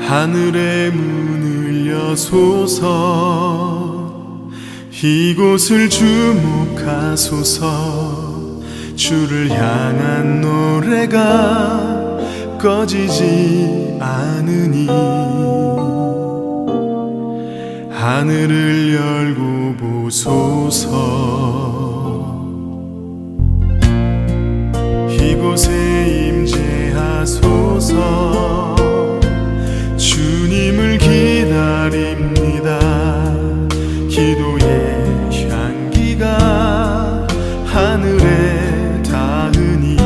하늘의 문을 여소서 이곳을 주목하소서 주를 향한 노래가 꺼지지 않으니 하늘을 열고 보소서 이곳에 임재하소서 주님을 기다립니다 기도의 향기가 하늘에 닿으니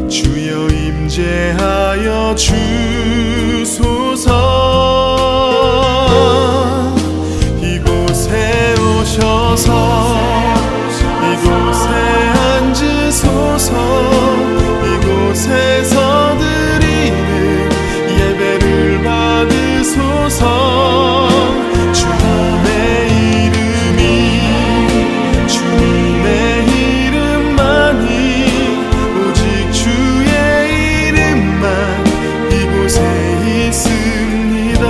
주여 임재하여 주소서 이곳에 오셔서 이곳에 앉으소서 이곳에서 드리는 예배를 받으소서 주님의 이름이 주님의 이름만이 오직 주의 이름만 이곳에 있습니다.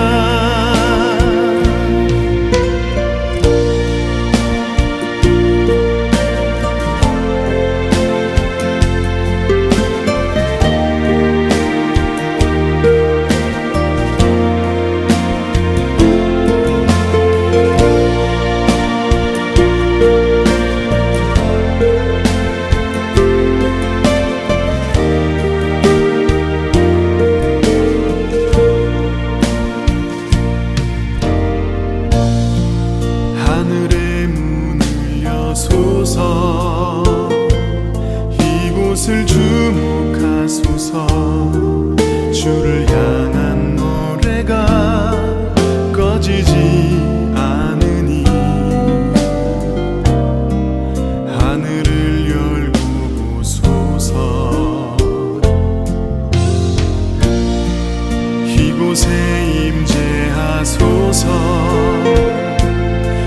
하늘의 문을 여소서 이곳을 주목하소서 주를 향한 노래가 꺼지지 않으니 하늘을 열고 보소서 이곳에 임재하소서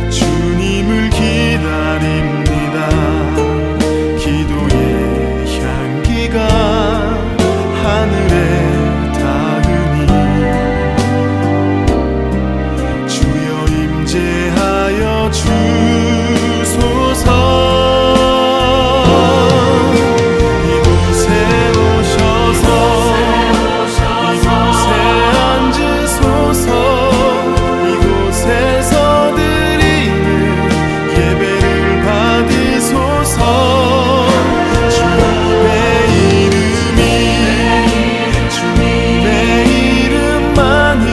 주님을 기다립니다 기도의 향기가 하늘에 닿으니 주여 임재하여 주소서 이곳에 오셔서 이곳에 앉으소서 이곳에서 예배를 받으소서 주님의 이름이 주님의 이름만이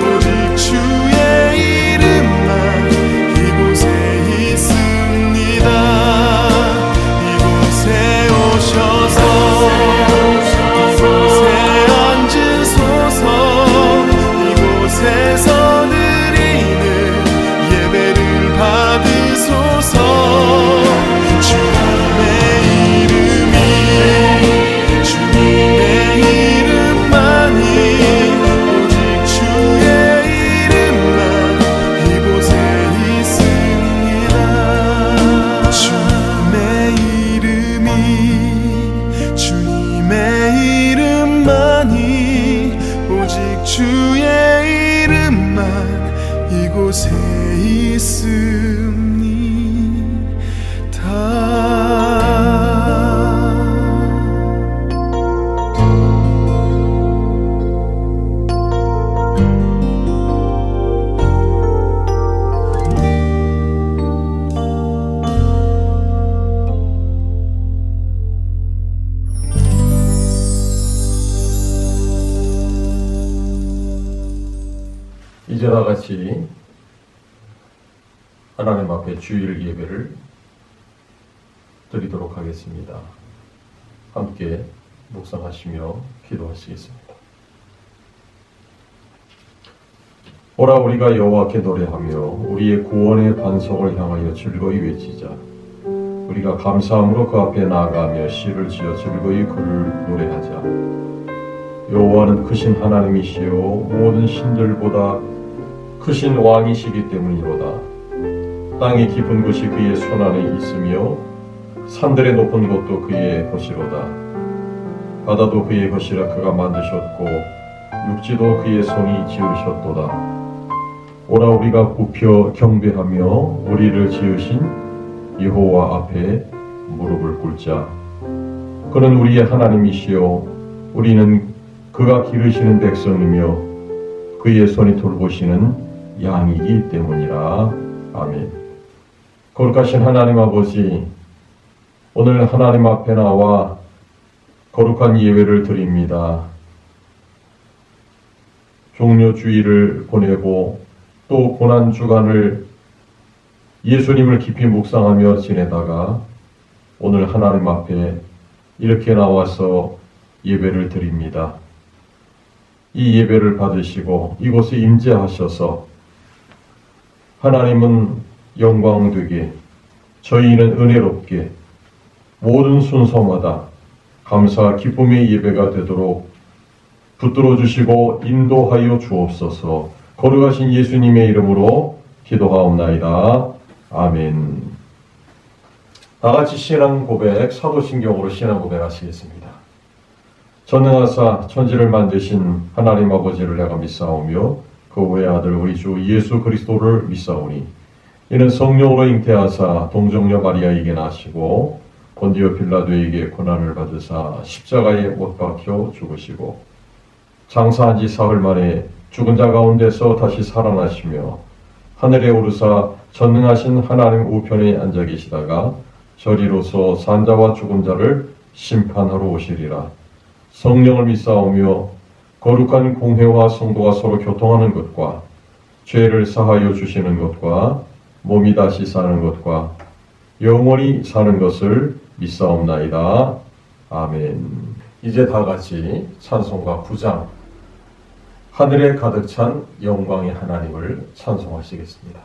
오직 주의 이름만 이곳에 있습니다. 이곳에 오셔서 이곳에 앉으소서 이곳에서 드리는 예배를 받으소서 주님의 이름이 주님의 이름만이 오직 주의 이름만 이곳에 있습니다. 주님의 이름이 주님의 이름만이 오직 주의 이름만 이곳에 있습니다. 이제 다 같이 하나님 앞에 주일 예배를 드리도록 하겠습니다. 함께 묵상하시며 기도하시겠습니다. 오라 우리가 여호와께 노래하며 우리의 구원의 반석을 향하여 즐거이 외치자. 우리가 감사함으로 그 앞에 나아가며 시를 지어 즐거이 그를 노래하자. 여호와는 크신 하나님이시요 모든 신들보다 크신 왕이시기 때문이로다. 땅의 깊은 곳이 그의 손안에 있으며 산들의 높은 곳도 그의 것이로다. 바다도 그의 것이라 그가 만드셨고 육지도 그의 손이 지으셨도다. 오라 우리가 굽혀 경배하며 우리를 지으신 여호와 앞에 무릎을 꿇자. 그는 우리의 하나님이시요 우리는 그가 기르시는 백성이며 그의 손이 돌보시는 양이기 때문이라. 아멘. 거룩하신 하나님 아버지, 오늘 하나님 앞에 나와 거룩한 예배를 드립니다. 종료주일을 보내고 또 고난주간을 예수님을 깊이 묵상하며 지내다가 오늘 하나님 앞에 이렇게 나와서 예배를 드립니다. 이 예배를 받으시고 이곳에 임재하셔서 하나님은 영광되게 저희는 은혜롭게 모든 순서마다 감사 기쁨의 예배가 되도록 붙들어 주시고 인도하여 주옵소서. 거룩하신 예수님의 이름으로 기도하옵나이다. 아멘. 다같이 신앙 고백, 사도신경으로 신앙 고백하시겠습니다. 전능하사 천지를 만드신 하나님 아버지를 내가 믿사오며 그 외아들 우리 주 예수 그리스도를 믿사오니 이는 성령으로 잉태하사 동정녀 마리아에게 나시고 본디오 빌라도에게 고난을 받으사 십자가에 못 박혀 죽으시고 장사한 지 사흘 만에 죽은 자 가운데서 다시 살아나시며 하늘에 오르사 전능하신 하나님 우편에 앉아 계시다가 저리로서 산자와 죽은 자를 심판하러 오시리라. 성령을 믿사오며 거룩한 공회와 성도가 서로 교통하는 것과 죄를 사하여 주시는 것과 몸이 다시 사는 것과 영원히 사는 것을 믿사옵나이다. 아멘. 이제 다 같이 찬송가 9장 하늘에 가득 찬 영광의 하나님을 찬송하시겠습니다.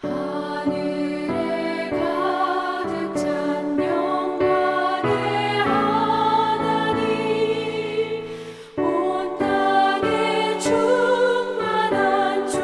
하늘에 가득 찬 영광의 하나님 온 땅에 충만한 주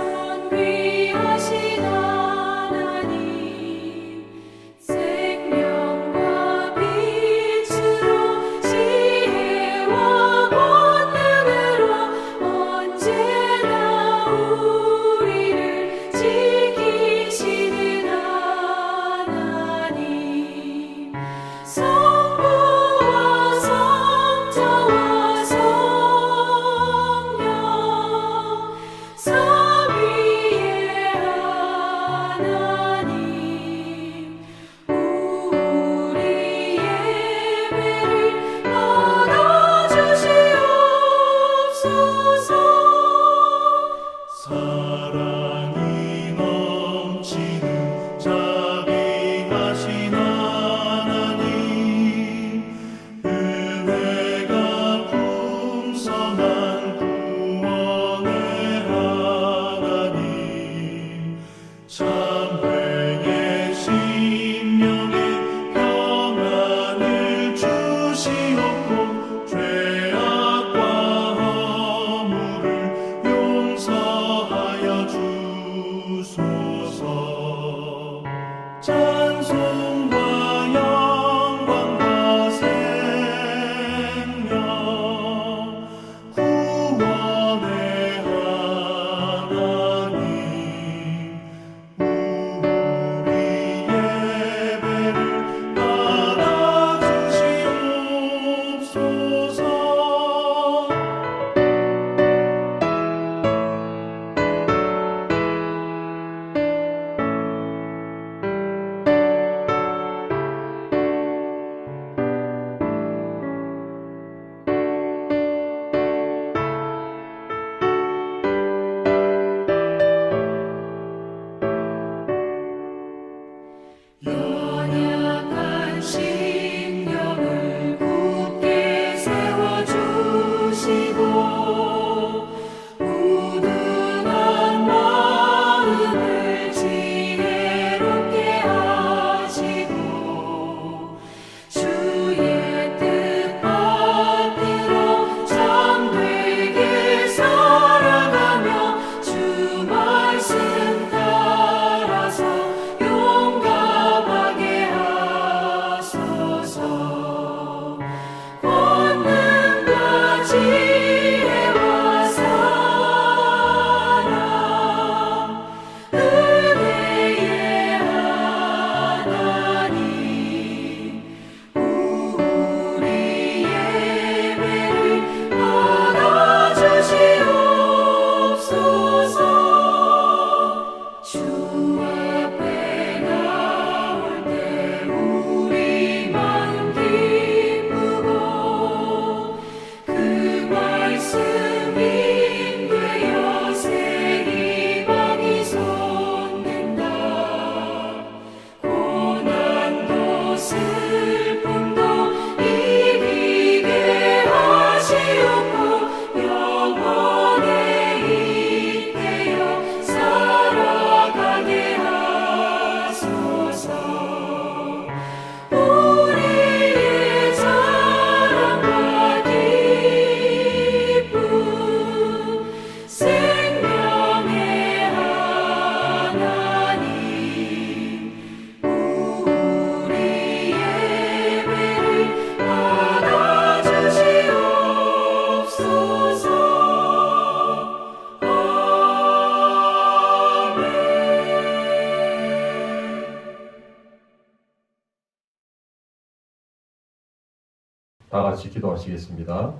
다 같이 기도하시겠습니다.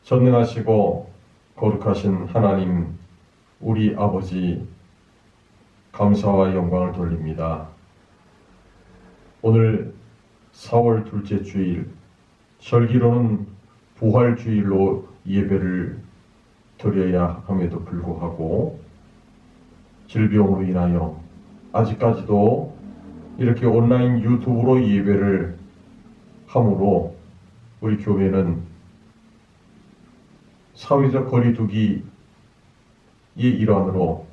전능하시고 거룩하신 하나님, 우리 아버지, 감사와 영광을 돌립니다. 오늘 4월 둘째 주일, 절기로는 부활주일로 예배를 드려야 함에도 불구하고 질병으로 인하여 아직까지도 이렇게 온라인 유튜브로 예배를 함으로 우리 교회는 사회적 거리두기의 일환으로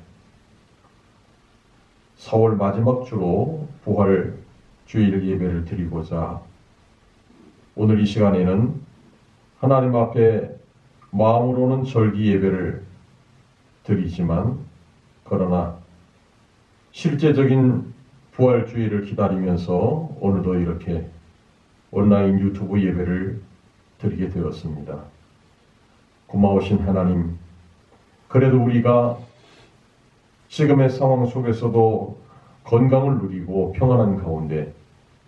4월 마지막 주로 부활주일 예배를 드리고자 오늘 이 시간에는 하나님 앞에 마음으로는 절기 예배를 드리지만 그러나 실제적인 부활주의를 기다리면서 오늘도 이렇게 온라인 유튜브 예배를 드리게 되었습니다. 고마우신 하나님, 그래도 우리가 지금의 상황 속에서도 건강을 누리고 평안한 가운데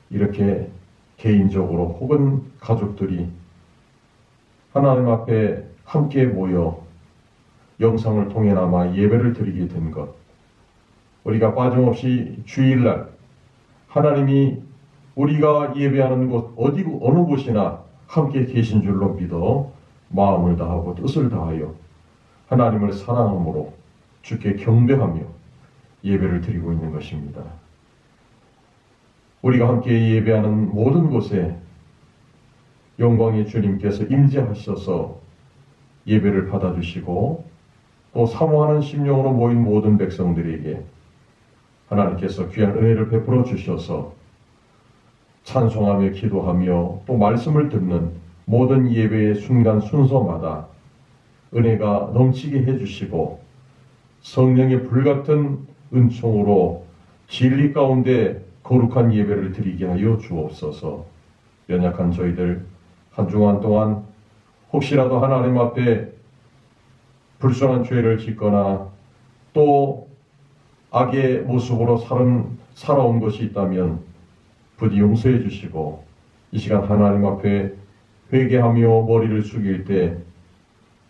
이렇게 개인적으로 혹은 가족들이 하나님 앞에 함께 모여 영상을 통해나마 예배를 드리게 된 것, 우리가 빠짐없이 주일날 하나님이 우리가 예배하는 곳 어느 곳이나 함께 계신 줄로 믿어 마음을 다하고 뜻을 다하여 하나님을 사랑함으로 주께 경배하며 예배를 드리고 있는 것입니다. 우리가 함께 예배하는 모든 곳에 영광의 주님께서 임재하셔서 예배를 받아주시고 또 사모하는 심령으로 모인 모든 백성들에게 하나님께서 귀한 은혜를 베풀어 주셔서 찬송하며 기도하며 또 말씀을 듣는 모든 예배의 순간 순서마다 은혜가 넘치게 해주시고 성령의 불같은 은총으로 진리 가운데 거룩한 예배를 드리게 하여 주옵소서. 연약한 저희들 한 주간 동안 혹시라도 하나님 앞에 불순한 죄를 짓거나 또 악의 모습으로 살아온 것이 있다면 부디 용서해 주시고 이 시간 하나님 앞에 회개하며 머리를 숙일 때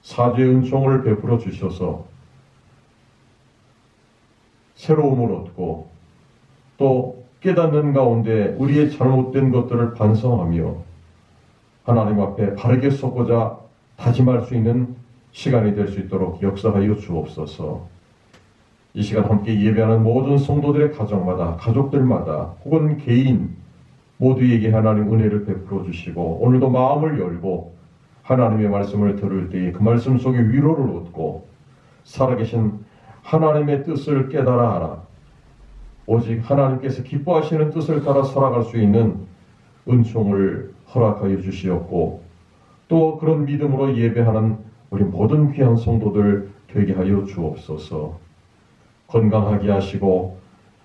사죄의 은총을 베풀어 주셔서 새로움을 얻고 또 깨닫는 가운데 우리의 잘못된 것들을 반성하며 하나님 앞에 바르게 서고자 다짐할 수 있는 시간이 될 수 있도록 역사하여 주옵소서. 이 시간 함께 예배하는 모든 성도들의 가정마다 가족들마다 혹은 개인 모두에게 하나님 은혜를 베풀어 주시고 오늘도 마음을 열고 하나님의 말씀을 들을 때에 그 말씀 속에 위로를 얻고 살아계신 하나님의 뜻을 깨달아 알아 오직 하나님께서 기뻐하시는 뜻을 따라 살아갈 수 있는 은총을 허락하여 주시었고 또 그런 믿음으로 예배하는 우리 모든 귀한 성도들 되게 하여 주옵소서. 건강하게 하시고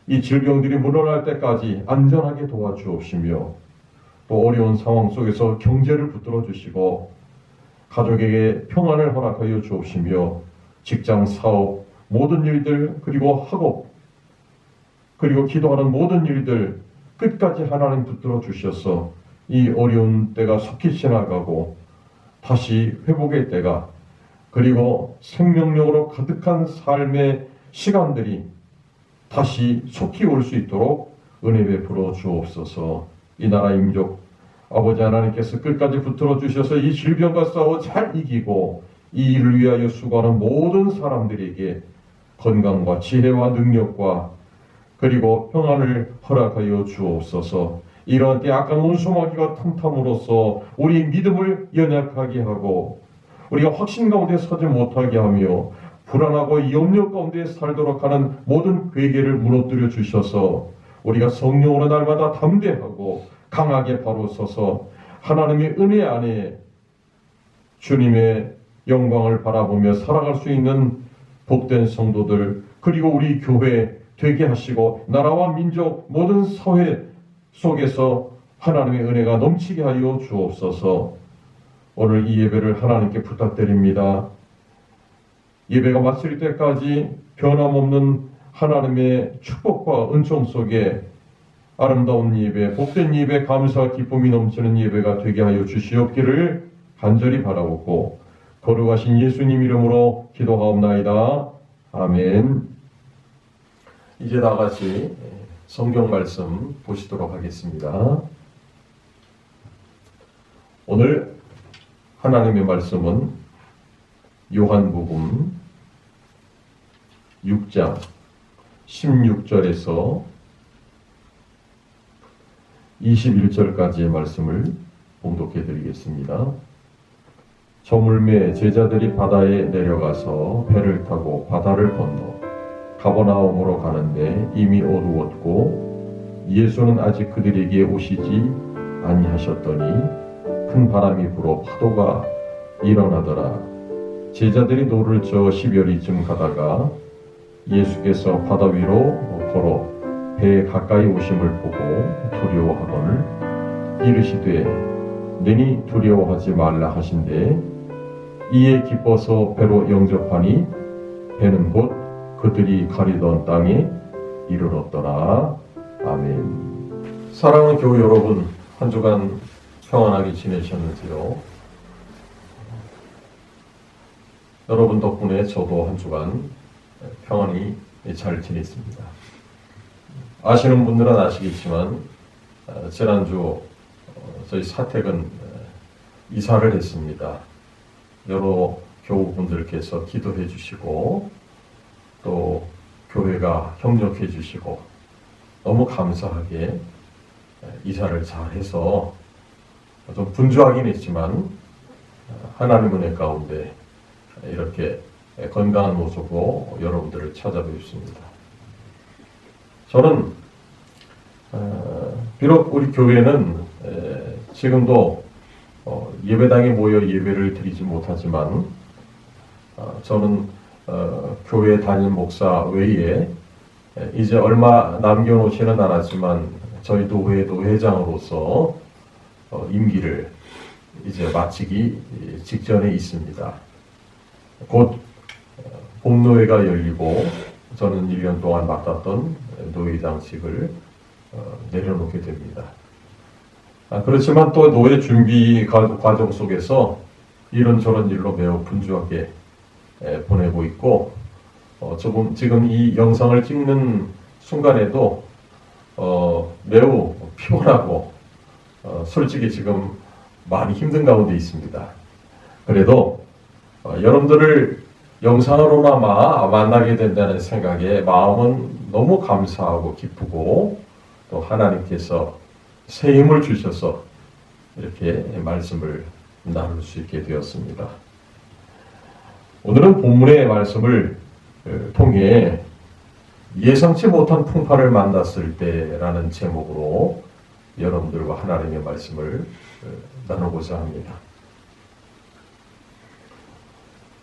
이 질병들이 물러날 때까지 안전하게 도와주옵시며 또 어려운 상황 속에서 경제를 붙들어 주시고 가족에게 평안을 허락하여 주옵시며 직장, 사업, 모든 일들 그리고 학업 그리고 기도하는 모든 일들 끝까지 하나님 붙들어 주셔서 이 어려운 때가 속히 지나가고 다시 회복의 때가 그리고 생명력으로 가득한 삶의 시간들이 다시 속히 올 수 있도록 은혜 베풀어 주옵소서. 이 나라 민족 아버지 하나님께서 끝까지 붙들어 주셔서 이 질병과 싸워 잘 이기고 이 일을 위하여 수고하는 모든 사람들에게 건강과 지혜와 능력과 그리고 평안을 허락하여 주옵소서. 이러한 때 악한 온수마귀가 탐탐으로써 우리 믿음을 연약하게 하고 우리가 확신 가운데 서지 못하게 하며 불안하고 염려 가운데 살도록 하는 모든 괴계를 무너뜨려 주셔서 우리가 성령으로 날마다 담대하고 강하게 바로 서서 하나님의 은혜 안에 주님의 영광을 바라보며 살아갈 수 있는 복된 성도들 그리고 우리 교회 되게 하시고 나라와 민족 모든 사회 속에서 하나님의 은혜가 넘치게 하여 주옵소서. 오늘 이 예배를 하나님께 부탁드립니다. 예배가 마칠 때까지 변함없는 하나님의 축복과 은총 속에 아름다운 예배, 복된 예배, 감사와 기쁨이 넘치는 예배가 되게 하여 주시옵기를 간절히 바라옵고 거룩하신 예수님 이름으로 기도하옵나이다. 아멘. 이제 다 같이 성경 말씀 보시도록 하겠습니다. 오늘 하나님의 말씀은 요한복음 6장 16절에서 21절까지의 말씀을 봉독해 드리겠습니다. 저물매 제자들이 바다에 내려가서 배를 타고 바다를 건너 가버나움으로 가는데 이미 어두웠고 예수는 아직 그들에게 오시지 아니하셨더니 큰 바람이 불어 파도가 일어나더라. 제자들이 노를 저 10여리쯤 가다가 예수께서 바다 위로 걸어 배에 가까이 오심을 보고 두려워하거늘 이르시되 너니 두려워하지 말라 하신대 이에 기뻐서 배로 영접하니 배는 곧 그들이 가리던 땅에 이르렀더라. 아멘. 사랑하는 교회 여러분, 한 주간 평안하게 지내셨는지요? 여러분 덕분에 저도 한 주간 평안히 잘 지냈습니다. 아시는 분들은 아시겠지만 지난주 저희 사택은 이사를 했습니다. 여러 교우분들께서 기도해 주시고 또 교회가 협력해 주시고 너무 감사하게 이사를 잘 해서 좀 분주하긴 했지만 하나님 은혜 가운데 이렇게 건강한 모습으로 여러분들을 찾아뵙습니다. 저는 비록 우리 교회는 지금도 예배당에 모여 예배를 드리지 못하지만 저는 교회 담임 목사 외에 이제 얼마 남겨놓지는 않았지만 저희 교회 노회장으로서 임기를 이제 마치기 직전에 있습니다. 곧 봄노회가 열리고 저는 1년 동안 맡았던 노회장직을 내려놓게 됩니다. 그렇지만 또 노회 준비 과정 속에서 이런저런 일로 매우 분주하게 보내고 있고 지금 이 영상을 찍는 순간에도 매우 피곤하고 솔직히 지금 많이 힘든 가운데 있습니다. 그래도 여러분들을 영상으로나마 만나게 된다는 생각에 마음은 너무 감사하고 기쁘고 또 하나님께서 새 힘을 주셔서 이렇게 말씀을 나눌 수 있게 되었습니다. 오늘은 본문의 말씀을 통해 예상치 못한 풍파를 만났을 때라는 제목으로 여러분들과 하나님의 말씀을 나누고자 합니다.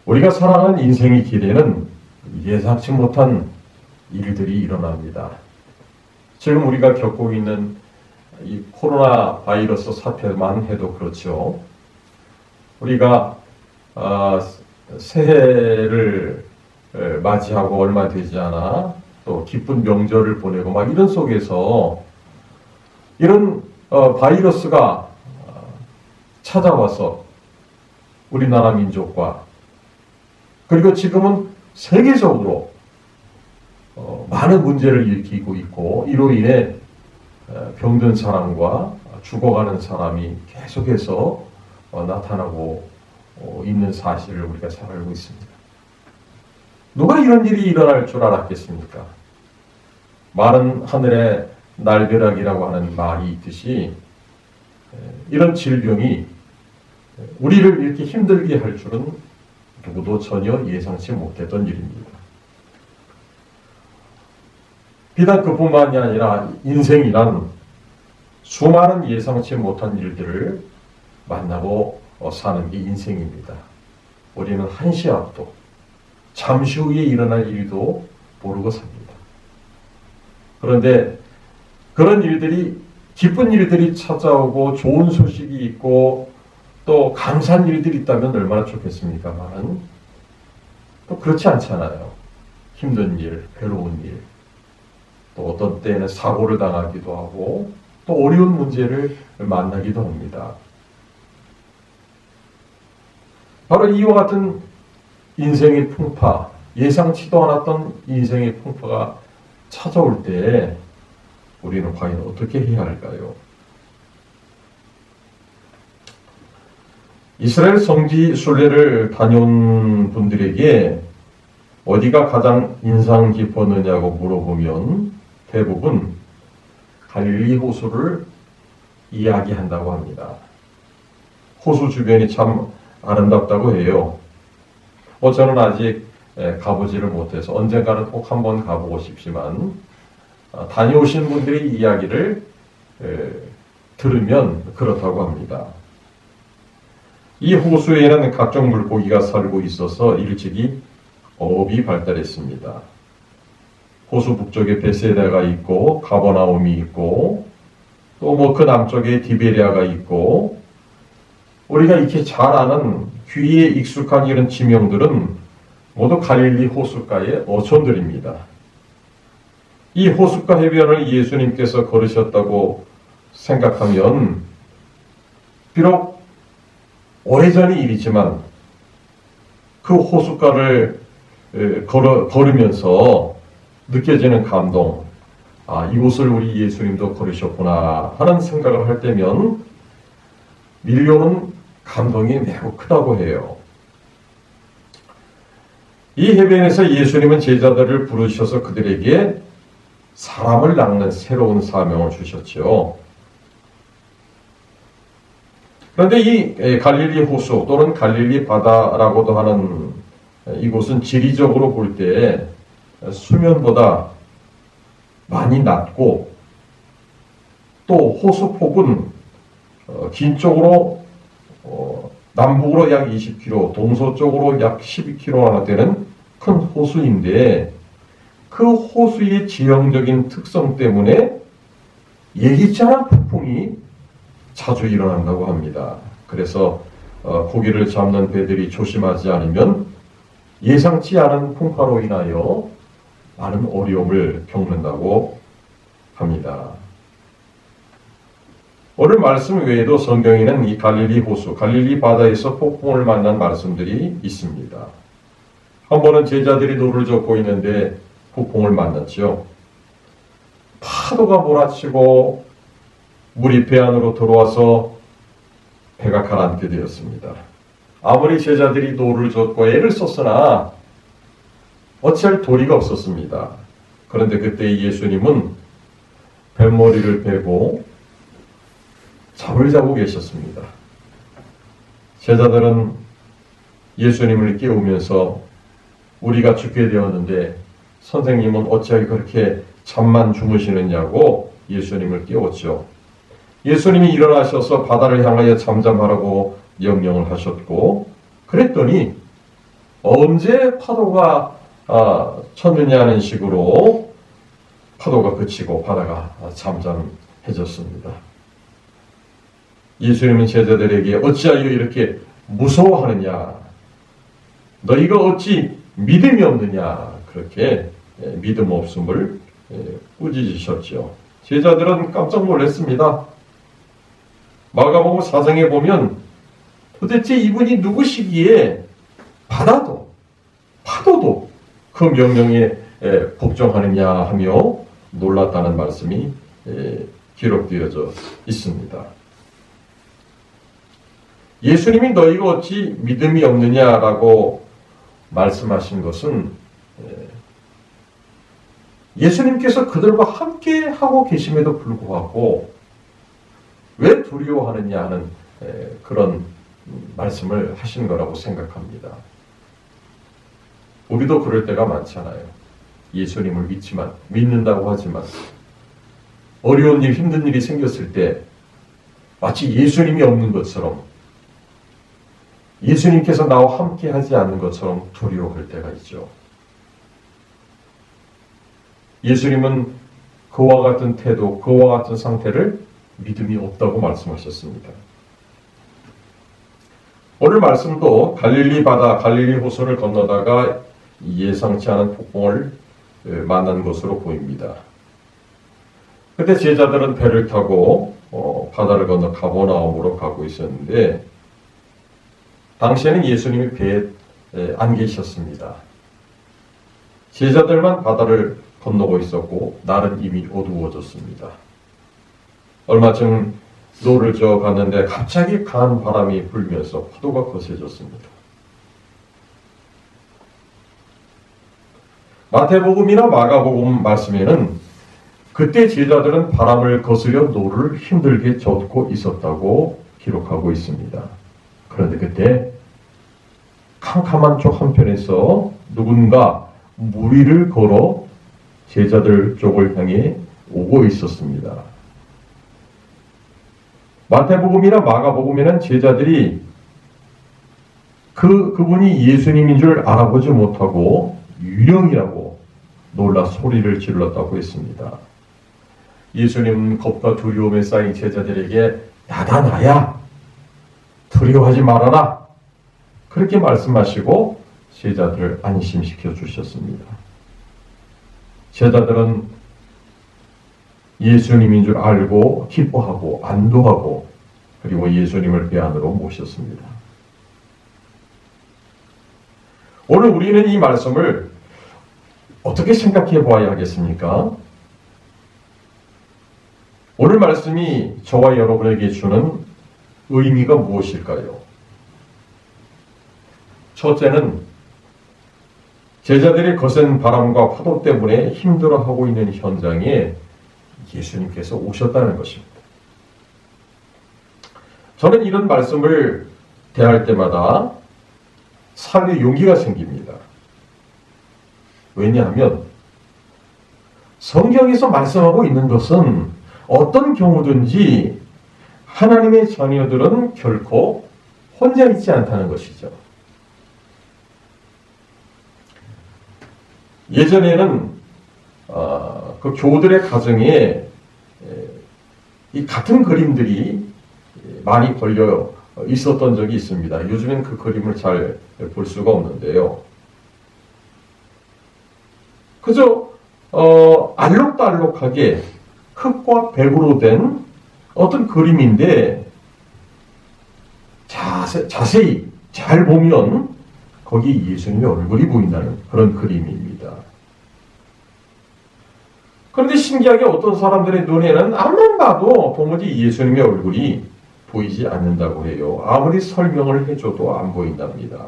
우리가 살아가는 인생의 길에는 예상치 못한 일들이 일어납니다. 지금 우리가 겪고 있는 이 코로나 바이러스 사태만 해도 그렇죠. 우리가 새해를 맞이하고 얼마 되지 않아 또 기쁜 명절을 보내고 막 이런 속에서 이런 바이러스가 찾아와서 우리나라 민족과 그리고 지금은 세계적으로 많은 문제를 일으키고 있고 이로 인해 병든 사람과 죽어가는 사람이 계속해서 나타나고 있는 사실을 우리가 잘 알고 있습니다. 누가 이런 일이 일어날 줄 알았겠습니까? 마른 하늘에 날벼락이라고 하는 말이 있듯이 이런 질병이 우리를 이렇게 힘들게 할 줄은 누구도 전혀 예상치 못했던 일입니다. 비단 그뿐만이 아니라 인생이란 수많은 예상치 못한 일들을 만나고 사는 게 인생입니다. 우리는 한시 앞도 잠시 후에 일어날 일도 모르고 삽니다. 그런데 그런 일들이 기쁜 일들이 찾아오고 좋은 소식이 있고 또 감사한 일들이 있다면 얼마나 좋겠습니까만 또 그렇지 않잖아요. 힘든 일, 괴로운 일. 또 어떤 때에는 사고를 당하기도 하고 또 어려운 문제를 만나기도 합니다. 바로 이와 같은 인생의 풍파, 예상치도 않았던 인생의 풍파가 찾아올 때 우리는 과연 어떻게 해야 할까요? 이스라엘 성지 순례를 다녀온 분들에게 어디가 가장 인상 깊었느냐고 물어보면 대부분 갈릴리 호수를 이야기한다고 합니다. 호수 주변이 참 아름답다고 해요. 저는 아직 가보지를 못해서 언젠가는 꼭 한번 가보고 싶지만 다녀오신 분들의 이야기를 들으면 그렇다고 합니다. 이 호수에는 각종 물고기가 살고 있어서 일찍이 어업이 발달했습니다. 호수 북쪽에 베세다가 있고 가버나움이 있고 또 그 남쪽에 디베리아가 있고 우리가 이렇게 잘 아는 귀에 익숙한 이런 지명들은 모두 갈릴리 호숫가의 어촌들입니다. 이 호숫가 해변을 예수님께서 걸으셨다고 생각하면 비록 오래전의 일이지만 그 호숫가를 걸으면서 느껴지는 감동, 이곳을 우리 예수님도 걸으셨구나 하는 생각을 할 때면 밀려오는 감동이 매우 크다고 해요. 이 해변에서 예수님은 제자들을 부르셔서 그들에게 사람을 낚는 새로운 사명을 주셨죠. 그런데 이 갈릴리 호수 또는 갈릴리 바다라고도 하는 이곳은 지리적으로 볼 때 수면보다 많이 낮고 또 호수 폭은 긴 쪽으로 남북으로 약 20km, 동서쪽으로 약 12km나 되는 큰 호수인데 그 호수의 지형적인 특성 때문에 예기치 않은 폭풍이 자주 일어난다고 합니다. 그래서 고기를 잡는 배들이 조심하지 않으면 예상치 않은 풍파로 인하여 많은 어려움을 겪는다고 합니다. 오늘 말씀 외에도 성경에는 이 갈릴리 호수, 갈릴리 바다에서 폭풍을 만난 말씀들이 있습니다. 한 번은 제자들이 노를 젓고 있는데 폭풍을 만났죠. 파도가 몰아치고 물이 배 안으로 들어와서 배가 가라앉게 되었습니다. 아무리 제자들이 노를 젓고 애를 썼으나 어찌할 도리가 없었습니다. 그런데 그때 예수님은 뱃머리를 베고 잠을 자고 계셨습니다. 제자들은 예수님을 깨우면서 우리가 죽게 되었는데 선생님은 어찌하여 그렇게 잠만 주무시느냐고 예수님을 깨웠죠. 예수님이 일어나셔서 바다를 향하여 잠잠하라고 명령을 하셨고 그랬더니 언제 파도가 쳤느냐는 식으로 파도가 그치고 바다가 잠잠해졌습니다. 예수님은 제자들에게 어찌하여 이렇게 무서워하느냐? 너희가 어찌 믿음이 없느냐? 그렇게 믿음 없음을 꾸짖으셨죠. 제자들은 깜짝 놀랐습니다. 마가복음 4장에 보면 도대체 이분이 누구시기에 파도도 그 명령에 복종하느냐 하며 놀랐다는 말씀이 기록되어져 있습니다. 예수님이 너희가 어찌 믿음이 없느냐라고 말씀하신 것은 예수님께서 그들과 함께 하고 계심에도 불구하고 왜 두려워하느냐 하는 그런 말씀을 하신 거라고 생각합니다. 우리도 그럴 때가 많잖아요. 예수님을 믿는다고 하지만 어려운 일, 힘든 일이 생겼을 때 마치 예수님이 없는 것처럼 예수님께서 나와 함께 하지 않는 것처럼 두려워할 때가 있죠. 예수님은 그와 같은 태도, 그와 같은 상태를 믿음이 없다고 말씀하셨습니다. 오늘 말씀도 갈릴리 바다, 갈릴리 호수를 건너다가 예상치 않은 폭풍을 만난 것으로 보입니다. 그때 제자들은 배를 타고 바다를 건너 가버나움으로 가고 있었는데 당시에는 예수님이 배에 안 계셨습니다. 제자들만 바다를 건너고 있었고 날은 이미 어두워졌습니다. 얼마 전 노를 저어 갔는데 갑자기 강한 바람이 불면서 파도가 거세졌습니다. 마태복음이나 마가복음 말씀에는 그때 제자들은 바람을 거스려 노를 힘들게 젓고 있었다고 기록하고 있습니다. 그런데 그때 캄캄한 쪽 한편에서 누군가 무리를 걸어 제자들 쪽을 향해 오고 있었습니다. 마태복음이나 마가복음에는 제자들이 그분이 예수님인 줄 알아보지 못하고 유령이라고 놀라 소리를 질렀다고 했습니다. 예수님은 겁과 두려움에 쌓인 제자들에게 나다 나야 두려워하지 말아라 그렇게 말씀하시고 제자들을 안심시켜 주셨습니다. 제자들은 예수님인 줄 알고 기뻐하고 안도하고 그리고 예수님을 배 안으로 모셨습니다. 오늘 우리는 이 말씀을 어떻게 생각해 보아야 하겠습니까? 오늘 말씀이 저와 여러분에게 주는 의미가 무엇일까요? 첫째는 제자들이 거센 바람과 파도 때문에 힘들어하고 있는 현장에 예수님께서 오셨다는 것입니다. 저는 이런 말씀을 대할 때마다 삶의 용기가 생깁니다. 왜냐하면 성경에서 말씀하고 있는 것은 어떤 경우든지 하나님의 자녀들은 결코 혼자 있지 않다는 것이죠. 예전에는 그 교우들의 가정에 이 같은 그림들이 많이 걸려 있었던 적이 있습니다. 요즘엔 그 그림을 잘 볼 수가 없는데요. 그저 알록달록하게 흙과 백으로 된 어떤 그림인데 자세히 잘 보면 거기 예수님의 얼굴이 보인다는 그런 그림입니다. 그런데 신기하게 어떤 사람들의 눈에는 앞만 봐도 도무지 예수님의 얼굴이 보이지 않는다고 해요. 아무리 설명을 해줘도 안 보인답니다.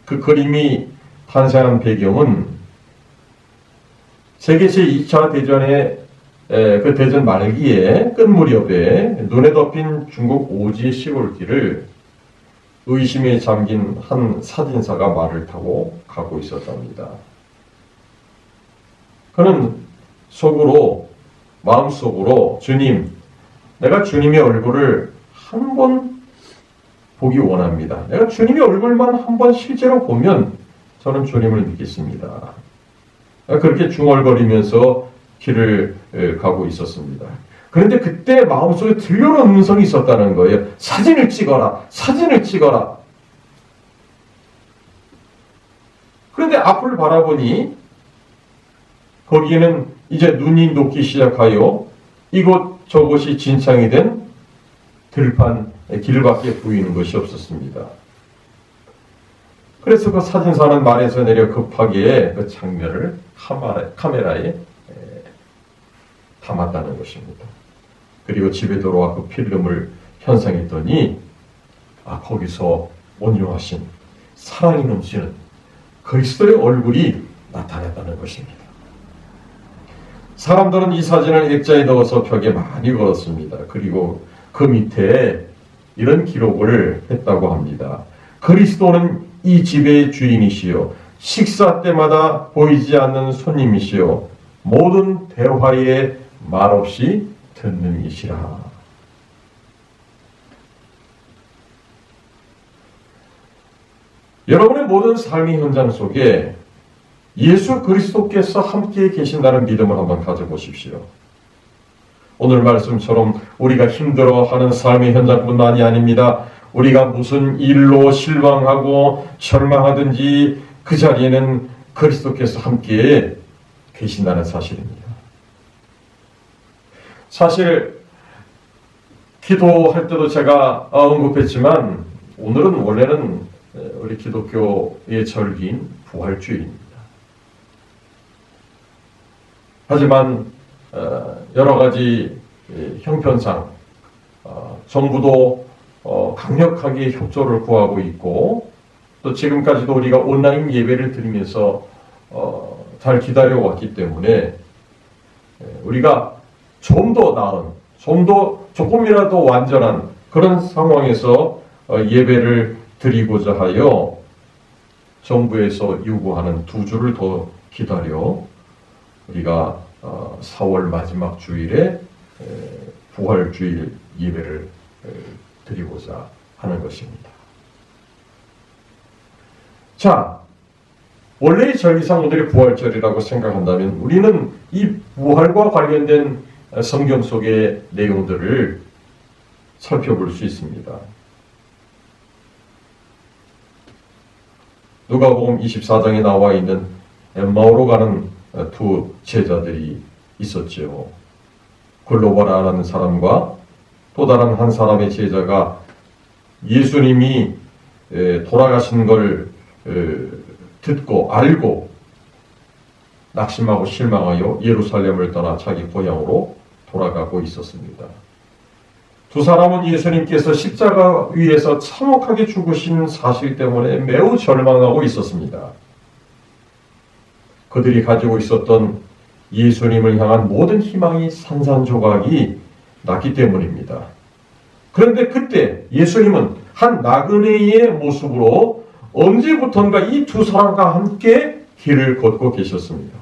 그 그림이 탄생한 배경은 세계 제2차 대전의 그 대전 말기에 끝 무렵에 눈에 덮인 중국 오지의 시골길을 의심에 잠긴 한 사진사가 말을 타고 가고 있었답니다. 그는 마음속으로 주님, 내가 주님의 얼굴을 한 번 보기 원합니다. 내가 주님의 얼굴만 한 번 실제로 보면 저는 주님을 믿겠습니다. 그렇게 중얼거리면서 길을 가고 있었습니다. 그런데 그때 마음속에 들려오는 음성이 있었다는 거예요. 사진을 찍어라. 사진을 찍어라. 그런데 앞을 바라보니 거기에는 이제 눈이 녹기 시작하여 이곳 저곳이 진창이 된 들판 길밖에 보이는 것이 없었습니다. 그래서 그 사진사는 말에서 내려 급하게 그 장면을 카메라에 담았다는 것입니다. 그리고 집에 돌아와 그 필름을 현상했더니 거기서 온유하신 사랑이 넘치는 그리스도의 얼굴이 나타났다는 것입니다. 사람들은 이 사진을 액자에 넣어서 벽에 많이 걸었습니다. 그리고 그 밑에 이런 기록을 했다고 합니다. 그리스도는 이 집의 주인이시요 식사 때마다 보이지 않는 손님이시요 모든 대화에 말없이 듣는 이시라. 여러분의 모든 삶의 현장 속에 예수 그리스도께서 함께 계신다는 믿음을 한번 가져보십시오. 오늘 말씀처럼 우리가 힘들어하는 삶의 현장뿐만이 아닙니다. 우리가 무슨 일로 실망하고 절망하든지 그 자리에는 그리스도께서 함께 계신다는 사실입니다. 사실 기도할 때도 제가 언급했지만 오늘은 원래는 우리 기독교의 절기인 부활주일입니다. 하지만 여러 가지 형편상 정부도 강력하게 협조를 구하고 있고 또 지금까지도 우리가 온라인 예배를 드리면서 잘 기다려왔기 때문에 우리가 좀 더 나은, 좀 더 조금이라도 완전한 그런 상황에서 예배를 드리고자 하여 정부에서 요구하는 2주를 더 기다려 우리가 4월 마지막 주일에 부활주일 예배를 드리고자 하는 것입니다. 자, 원래의 절기상 오늘이 부활절이라고 생각한다면 우리는 이 부활과 관련된 성경 속의 내용들을 살펴볼 수 있습니다. 누가복음 24장에 나와 있는 엠마오로 가는 2 제자들이 있었지요. 글로바라는 사람과 또 다른 한 사람의 제자가 예수님이 돌아가신 걸 듣고 알고 낙심하고 실망하여 예루살렘을 떠나 자기 고향으로 돌아가고 있었습니다. 2 사람은 예수님께서 십자가 위에서 참혹하게 죽으신 사실 때문에 매우 절망하고 있었습니다. 그들이 가지고 있었던 예수님을 향한 모든 희망이 산산조각이 났기 때문입니다. 그런데 그때 예수님은 한 나그네의 모습으로 언제부턴가 이 2 사람과 함께 길을 걷고 계셨습니다.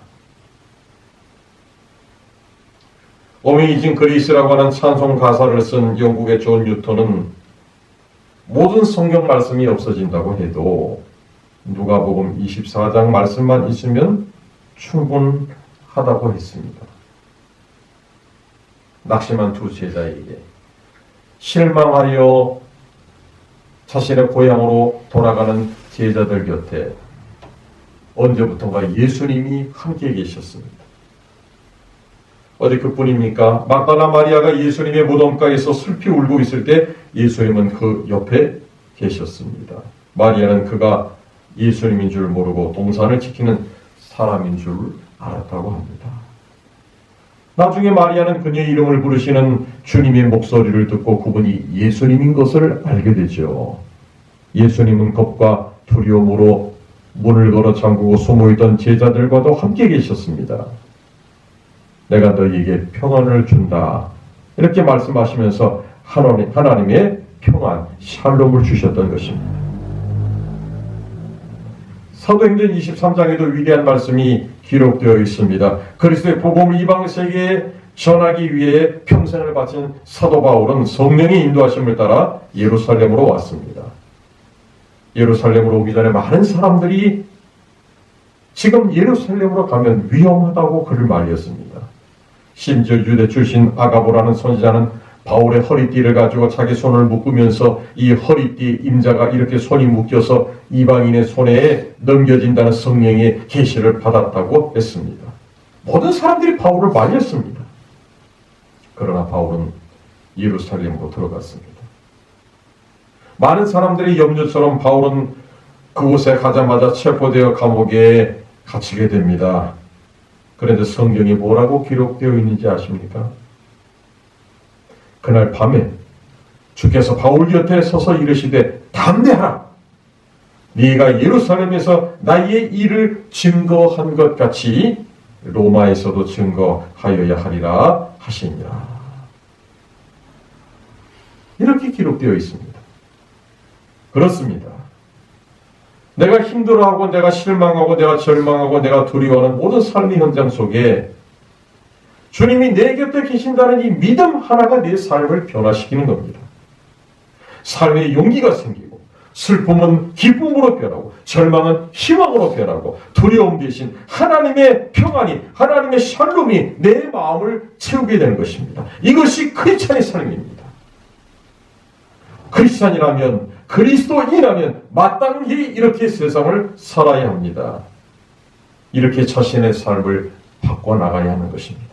어메이징 그리스라고 하는 찬송 가사를 쓴 영국의 존 뉴턴은 모든 성경 말씀이 없어진다고 해도 누가복음 24장 말씀만 있으면 충분하다고 했습니다. 낙심한 2 제자에게 실망하여 자신의 고향으로 돌아가는 제자들 곁에 언제부턴가 예수님이 함께 계셨습니다. 어디 그뿐입니까? 막달라 마리아가 예수님의 무덤가에서 슬피 울고 있을 때 예수님은 그 옆에 계셨습니다. 마리아는 그가 예수님인 줄 모르고 동산을 지키는 사람인 줄 알았다고 합니다. 나중에 마리아는 그녀의 이름을 부르시는 주님의 목소리를 듣고 그분이 예수님인 것을 알게 되죠. 예수님은 겁과 두려움으로 문을 걸어 잠그고 숨어있던 제자들과도 함께 계셨습니다. 내가 너희에게 평안을 준다. 이렇게 말씀하시면서 하나님의 평안, 샬롬을 주셨던 것입니다. 사도행전 23장에도 위대한 말씀이 기록되어 있습니다. 그리스도의 복음을 이방 세계에 전하기 위해 평생을 바친 사도 바울은 성령의 인도하심을 따라 예루살렘으로 왔습니다. 예루살렘으로 오기 전에 많은 사람들이 지금 예루살렘으로 가면 위험하다고 그를 말렸습니다. 심지어 유대 출신 아가보라는 선지자는 바울의 허리띠를 가지고 자기 손을 묶으면서 이 허리띠 임자가 이렇게 손이 묶여서 이방인의 손에 넘겨진다는 성령의 계시를 받았다고 했습니다. 모든 사람들이 바울을 말렸습니다. 그러나 바울은 예루살렘으로 들어갔습니다. 많은 사람들이 염려처럼 바울은 그곳에 가자마자 체포되어 감옥에 갇히게 됩니다. 그런데 성경이 뭐라고 기록되어 있는지 아십니까? 그날 밤에 주께서 바울 곁에 서서 이르시되 담대하라. 네가 예루살렘에서 나의 일을 증거한 것 같이 로마에서도 증거하여야 하리라 하시니라. 이렇게 기록되어 있습니다. 그렇습니다. 내가 힘들어하고 내가 실망하고 내가 절망하고 내가 두려워하는 모든 삶의 현장 속에 주님이 내 곁에 계신다는 이 믿음 하나가 내 삶을 변화시키는 겁니다. 삶에 용기가 생기고 슬픔은 기쁨으로 변하고 절망은 희망으로 변하고 두려움 대신 하나님의 평안이 하나님의 샬롬이 내 마음을 채우게 되는 것입니다. 이것이 크리스찬의 삶입니다. 크리스찬이라면 그리스도인이라면 마땅히 이렇게 세상을 살아야 합니다. 이렇게 자신의 삶을 바꿔나가야 하는 것입니다.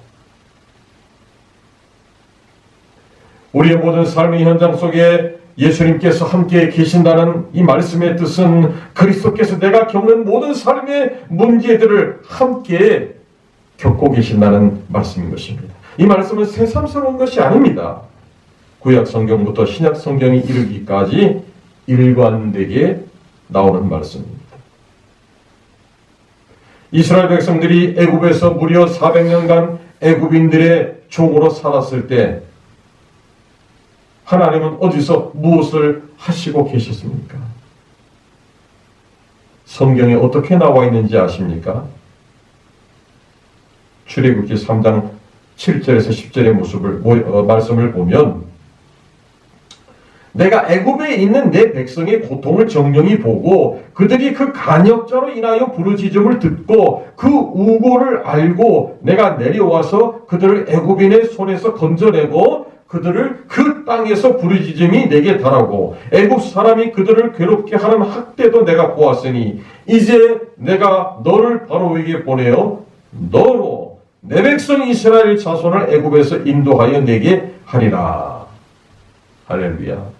우리의 모든 삶의 현장 속에 예수님께서 함께 계신다는 이 말씀의 뜻은 그리스도께서 내가 겪는 모든 삶의 문제들을 함께 겪고 계신다는 말씀인 것입니다. 이 말씀은 새삼스러운 것이 아닙니다. 구약 성경부터 신약 성경이 이르기까지 일관되게 나오는 말씀입니다. 이스라엘 백성들이 애굽에서 무려 400년간 애굽인들의 종으로 살았을 때 하나님은 어디서 무엇을 하시고 계셨습니까? 성경에 어떻게 나와 있는지 아십니까? 출애굽기 3장 7절에서 10절의 말씀을 보면 내가 애굽에 있는 내 백성의 고통을 정령히 보고 그들이 그 간역자로 인하여 부르짖음을 듣고 그 우고를 알고 내가 내려와서 그들을 애굽인의 손에서 건져내고 그들을 그 땅에서 부르짖음이 내게 달하고 애굽 사람이 그들을 괴롭게 하는 학대도 내가 보았으니 이제 내가 너를 바로에게 보내어 너로 내 백성 이스라엘 자손을 애굽에서 인도하여 내게 하리라. 할렐루야.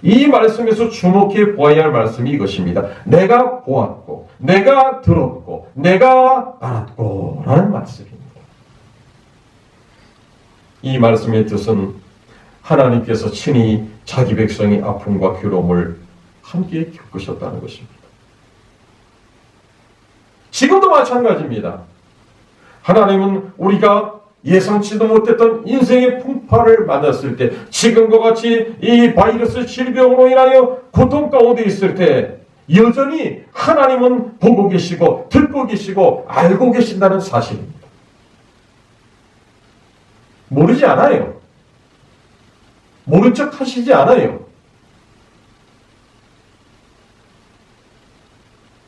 이 말씀에서 주목해 보아야 할 말씀이 이것입니다. 내가 보았고 내가 들었고 내가 알았고 라는 말씀입니다. 이 말씀의 뜻은 하나님께서 친히 자기 백성의 아픔과 괴로움을 함께 겪으셨다는 것입니다. 지금도 마찬가지입니다. 하나님은 우리가 예상치도 못했던 인생의 풍파를 만났을 때, 지금과 같이 이 바이러스 질병으로 인하여 고통 가운데 있을 때 여전히 하나님은 보고 계시고 듣고 계시고 알고 계신다는 사실입니다. 모르지 않아요. 모른 척 하시지 않아요.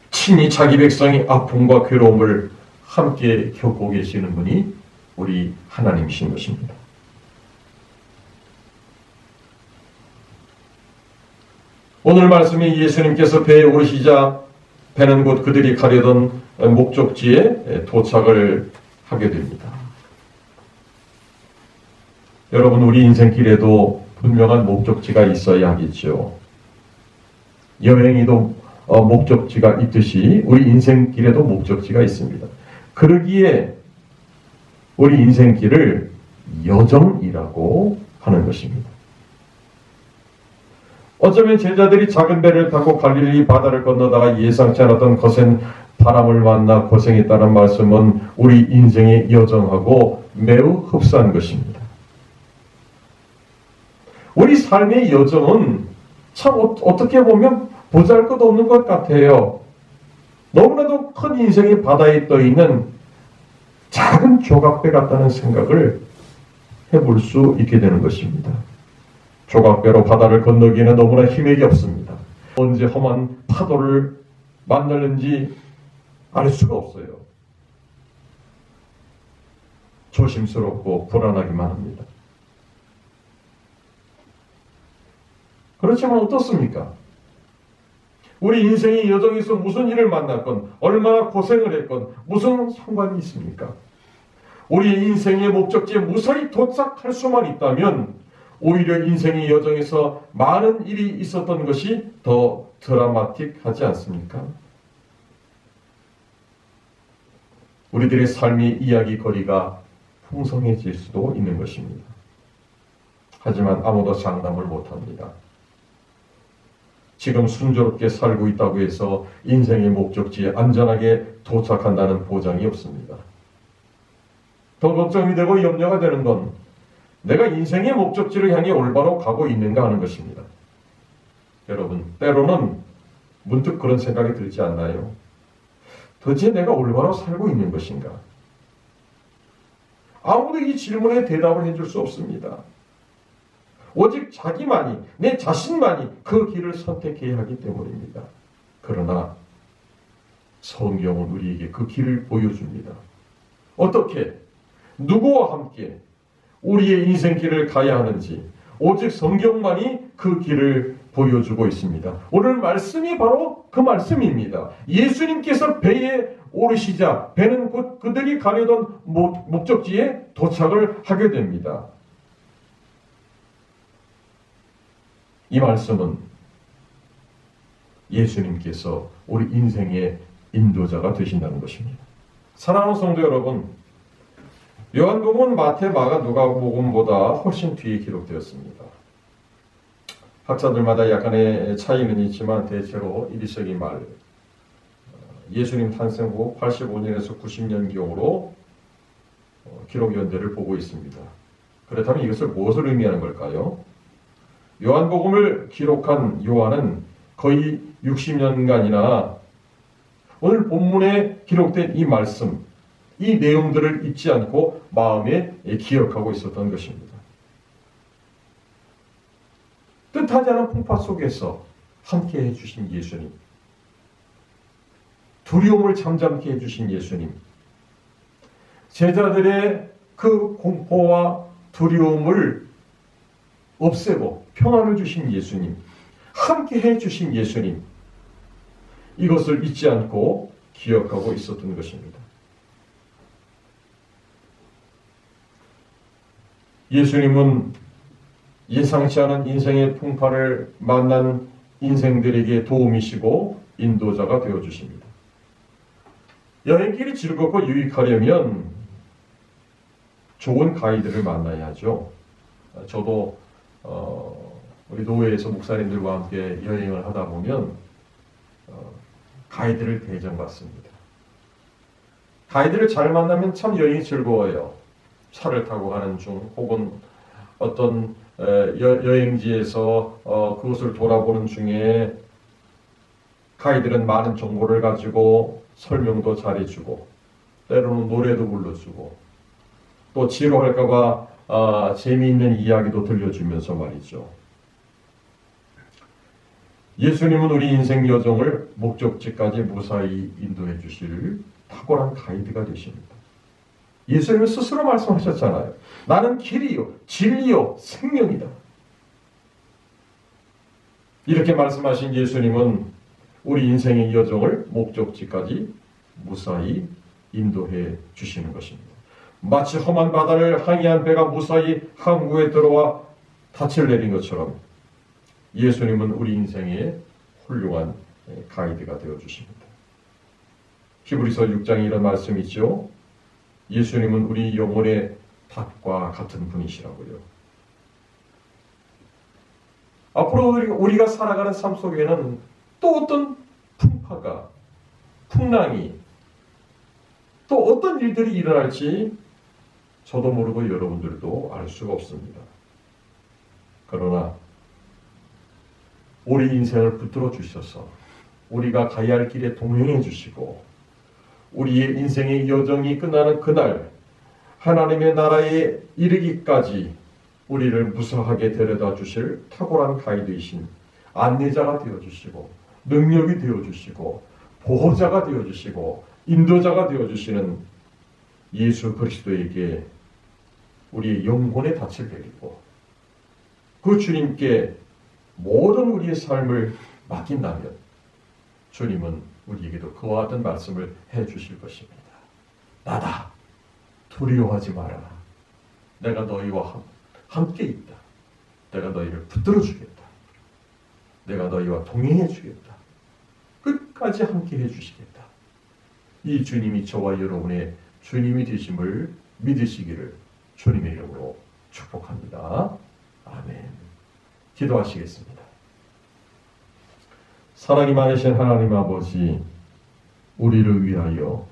친히 자기 백성의 아픔과 괴로움을 함께 겪고 계시는 분이 우리 하나님이신 것입니다. 오늘 말씀이 예수님께서 배에 오르시자 배는 곧 그들이 가려던 목적지에 도착을 하게 됩니다. 여러분, 우리 인생길에도 분명한 목적지가 있어야 하겠죠. 여행에도 목적지가 있듯이 우리 인생길에도 목적지가 있습니다. 그러기에 우리 인생길을 여정이라고 하는 것입니다. 어쩌면 제자들이 작은 배를 타고 갈릴리 바다를 건너다가 예상치 않았던 거센 바람을 만나 고생했다는 말씀은 우리 인생의 여정하고 매우 흡사한 것입니다. 우리 삶의 여정은 참 어떻게 보면 보잘것없는 것 같아요. 너무나도 큰 인생의 바다에 떠있는 작은 조각배 같다는 생각을 해볼 수 있게 되는 것입니다. 조각배로 바다를 건너기에는 너무나 힘이 없습니다. 언제 험한 파도를 만나는지 알 수가 없어요. 조심스럽고 불안하기만 합니다. 그렇지만 어떻습니까? 우리 인생의 여정에서 무슨 일을 만났건 얼마나 고생을 했건 무슨 상관이 있습니까? 우리 인생의 목적지에 무사히 도착할 수만 있다면 오히려 인생의 여정에서 많은 일이 있었던 것이 더 드라마틱하지 않습니까? 우리들의 삶의 이야기거리가 풍성해질 수도 있는 것입니다. 하지만 아무도 장담을 못합니다. 지금 순조롭게 살고 있다고 해서 인생의 목적지에 안전하게 도착한다는 보장이 없습니다. 더 걱정이 되고 염려가 되는 건 내가 인생의 목적지를 향해 올바로 가고 있는가 하는 것입니다. 여러분, 때로는 문득 그런 생각이 들지 않나요? 도대체 내가 올바로 살고 있는 것인가? 아무도 이 질문에 대답을 해줄 수 없습니다. 오직 자기만이, 내 자신만이 그 길을 선택해야 하기 때문입니다. 그러나 성경은 우리에게 그 길을 보여줍니다. 어떻게, 누구와 함께 우리의 인생길을 가야 하는지 오직 성경만이 그 길을 보여주고 있습니다. 오늘 말씀이 바로 그 말씀입니다. 예수님께서 배에 오르시자 배는 곧 그들이 가려던 목적지에 도착을 하게 됩니다. 이 말씀은 예수님께서 우리 인생의 인도자가 되신다는 것입니다. 사랑하는 성도 여러분, 요한복음은 마태, 마가, 누가복음보다 훨씬 뒤에 기록되었습니다. 학자들마다 약간의 차이는 있지만 대체로 1세기 말 예수님 탄생 후 85년에서 90년경으로 기록 연대를 보고 있습니다. 그렇다면 이것을 무엇을 의미하는 걸까요? 요한복음을 기록한 요한은 거의 60년간이나 오늘 본문에 기록된 이 말씀, 이 내용들을 잊지 않고 마음에 기억하고 있었던 것입니다. 뜻하지 않은 풍파 속에서 함께 해주신 예수님, 두려움을 잠잠케 해주신 예수님, 제자들의 그 공포와 두려움을 없애고 평안을 주신 예수님, 함께 해주신 예수님, 이것을 잊지 않고 기억하고 있었던 것입니다. 예수님은 예상치 않은 인생의 풍파를 만난 인생들에게 도움이시고 인도자가 되어주십니다. 여행길이 즐겁고 유익하려면 좋은 가이드를 만나야죠. 저도 우리 노회에서 목사님들과 함께 여행을 하다 보면 가이드를 대접받습니다. 가이드를 잘 만나면 참 여행이 즐거워요. 차를 타고 가는 중 혹은 어떤 여행지에서 그것을 돌아보는 중에 가이드는 많은 정보를 가지고 설명도 잘해주고 때로는 노래도 불러주고 또 지루할까봐 재미있는 이야기도 들려주면서 말이죠. 예수님은 우리 인생 여정을 목적지까지 무사히 인도해 주실 탁월한 가이드가 되십니다. 예수님은 스스로 말씀하셨잖아요. 나는 길이요, 진리요, 생명이다. 이렇게 말씀하신 예수님은 우리 인생의 여정을 목적지까지 무사히 인도해 주시는 것입니다. 마치 험한 바다를 항해한 배가 무사히 항구에 들어와 닻을 내린 것처럼 예수님은 우리 인생의 훌륭한 가이드가 되어 주십니다. 히브리서 6장에 이런 말씀이 있죠. 예수님은 우리 영혼의 닻과 같은 분이시라고요. 앞으로 우리가 살아가는 삶 속에는 또 어떤 풍파가, 풍랑이, 또 어떤 일들이 일어날지 저도 모르고 여러분들도 알 수가 없습니다. 그러나 우리 인생을 붙들어 주셔서 우리가 가야 할 길에 동행해 주시고 우리의 인생의 여정이 끝나는 그날 하나님의 나라에 이르기까지 우리를 무사하게 데려다 주실 탁월한 가이드이신 안내자가 되어주시고 능력이 되어주시고 보호자가 되어주시고 인도자가 되어주시는 예수 그리스도에게 우리의 영혼의 닻을 내리고 그 주님께 모든 우리의 삶을 맡긴다면 주님은 우리에게도 그와 같은 말씀을 해주실 것입니다. 나다. 두려워하지 말아라. 내가 너희와 함께 있다. 내가 너희를 붙들어 주겠다. 내가 너희와 동행해 주겠다. 끝까지 함께 해주시겠다. 이 주님이 저와 여러분의 주님이 되심을 믿으시기를 주님의 이름으로 축복합니다. 아멘. 기도하시겠습니다. 사랑이 많으신 하나님 아버지, 우리를 위하여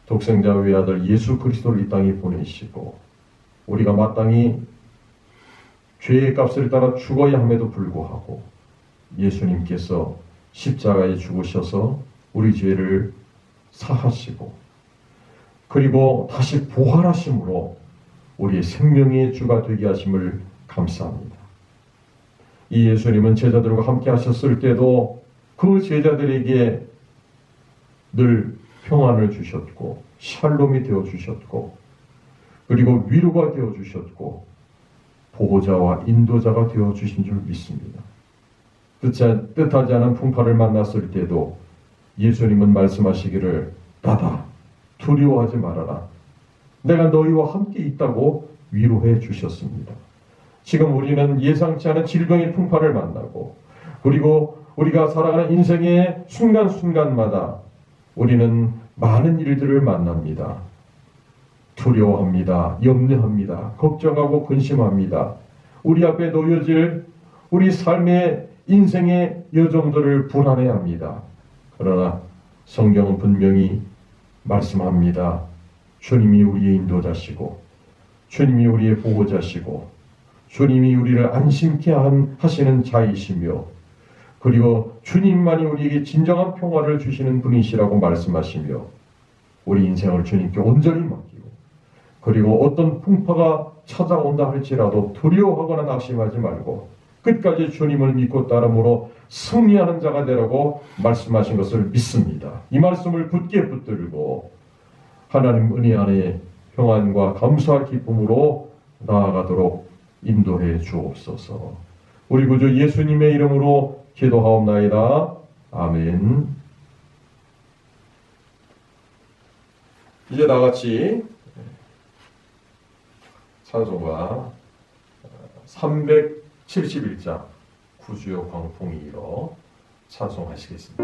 독생자 외아들 예수 그리스도를 이 땅에 보내시고 우리가 마땅히 죄의 값을 따라 죽어야 함에도 불구하고 예수님께서 십자가에 죽으셔서 우리 죄를 사하시고 그리고 다시 부활하심으로 우리의 생명의 주가 되게 하심을 감사합니다. 이 예수님은 제자들과 함께 하셨을 때도 그 제자들에게 늘 평안을 주셨고 샬롬이 되어 주셨고 그리고 위로가 되어 주셨고 보호자와 인도자가 되어 주신 줄 믿습니다. 뜻하지 않은 풍파를 만났을 때도 예수님은 말씀하시기를 나다. 두려워하지 말아라. 내가 너희와 함께 있다고 위로해 주셨습니다. 지금 우리는 예상치 않은 질병의 풍파를 만나고, 그리고 우리가 살아가는 인생의 순간순간마다 우리는 많은 일들을 만납니다. 두려워합니다. 염려합니다. 걱정하고 근심합니다. 우리 앞에 놓여질 우리 삶의 인생의 여정들을 불안해합니다. 그러나 성경은 분명히 말씀합니다. 주님이 우리의 인도자시고, 주님이 우리의 보호자시고, 주님이 우리를 안심케 하시는 자이시며, 그리고 주님만이 우리에게 진정한 평화를 주시는 분이시라고 말씀하시며, 우리 인생을 주님께 온전히 맡기고, 그리고 어떤 풍파가 찾아온다 할지라도 두려워하거나 낙심하지 말고 끝까지 주님을 믿고 따름으로 승리하는 자가 되라고 말씀하신 것을 믿습니다. 이 말씀을 굳게 붙들고 하나님 은혜 안에 평안과 감사와 기쁨으로 나아가도록 인도해 주옵소서. 우리 구주 예수님의 이름으로 기도하옵나이다. 아멘. 이제 나같이 찬송가 371장 구주여 광풍이 일어 찬송하시겠습니다.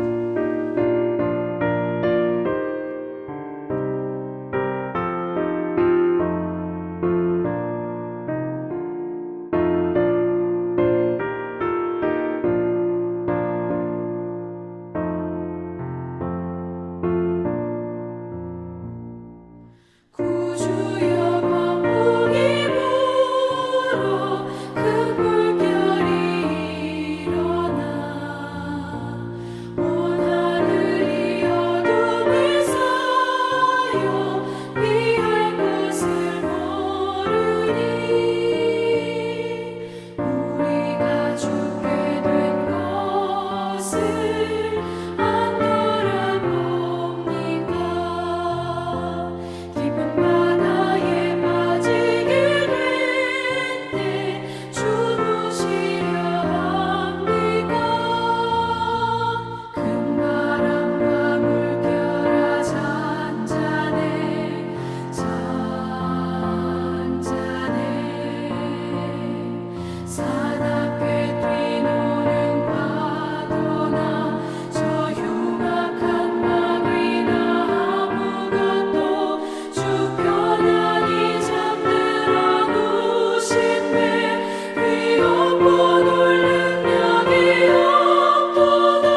구주여 광풍이 불어 큰 물결이 일어나 온 하늘이 어둠을 쌓여 피할 곳을 모르니 우리가 죽게 된 것을 안노라 봅니까 깊은 바다에 빠지게 될 때 주무시려 합니까 큰 바람과 물결아 잔잔해 산 앞에 뛰노는 파도나 저 흉악한 마귀나 아무것도 주 편안히 잠들어 누신매 위협고 놀 능력이 없도다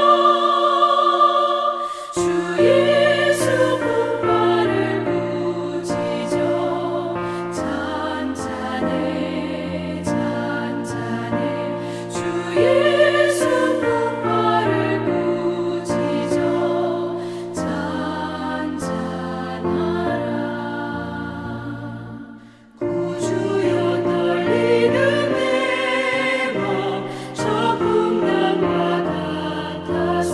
주 예수 풍파를 꾸짖어 잔잔해 주 예수 풍파를 꾸짖어 잔잔하라 구주여 떨리는 내 맘 저 풍랑과 같아서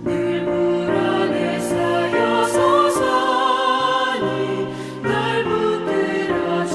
늘 불안에 쌓여 서산이 날 붙들어 주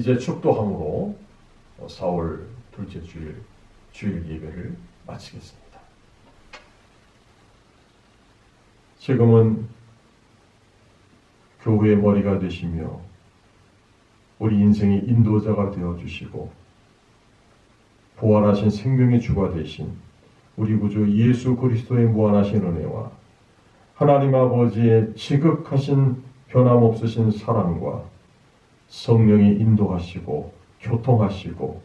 이제 축도함으로 4월 둘째 주일 예배를 마치겠습니다. 지금은 교회의 머리가 되시며 우리 인생의 인도자가 되어주시고 부활하신 생명의 주가 되신 우리 구주 예수 그리스도의 무한하신 은혜와 하나님 아버지의 지극하신 변함없으신 사랑과 성령이 인도하시고 교통하시고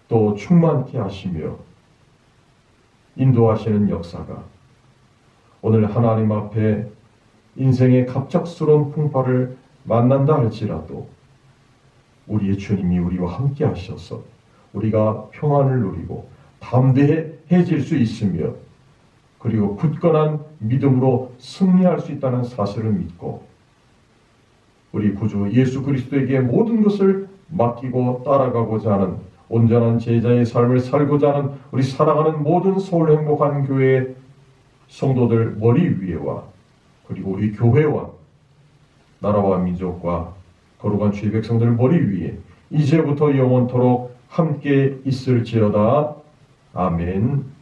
또 충만케 하시며 인도하시는 역사가 오늘 하나님 앞에 인생의 갑작스러운 풍파를 만난다 할지라도 우리의 주님이 우리와 함께 하셔서 우리가 평안을 누리고 담대해질 수 있으며 그리고 굳건한 믿음으로 승리할 수 있다는 사실을 믿고 우리 구주 예수 그리스도에게 모든 것을 맡기고 따라가고자 하는 온전한 제자의 삶을 살고자 하는 우리 사랑하는 모든 서울 행복한 교회의 성도들 머리 위에와 그리고 우리 교회와 나라와 민족과 거룩한 주의 백성들 머리 위에 이제부터 영원토록 함께 있을지어다. 아멘.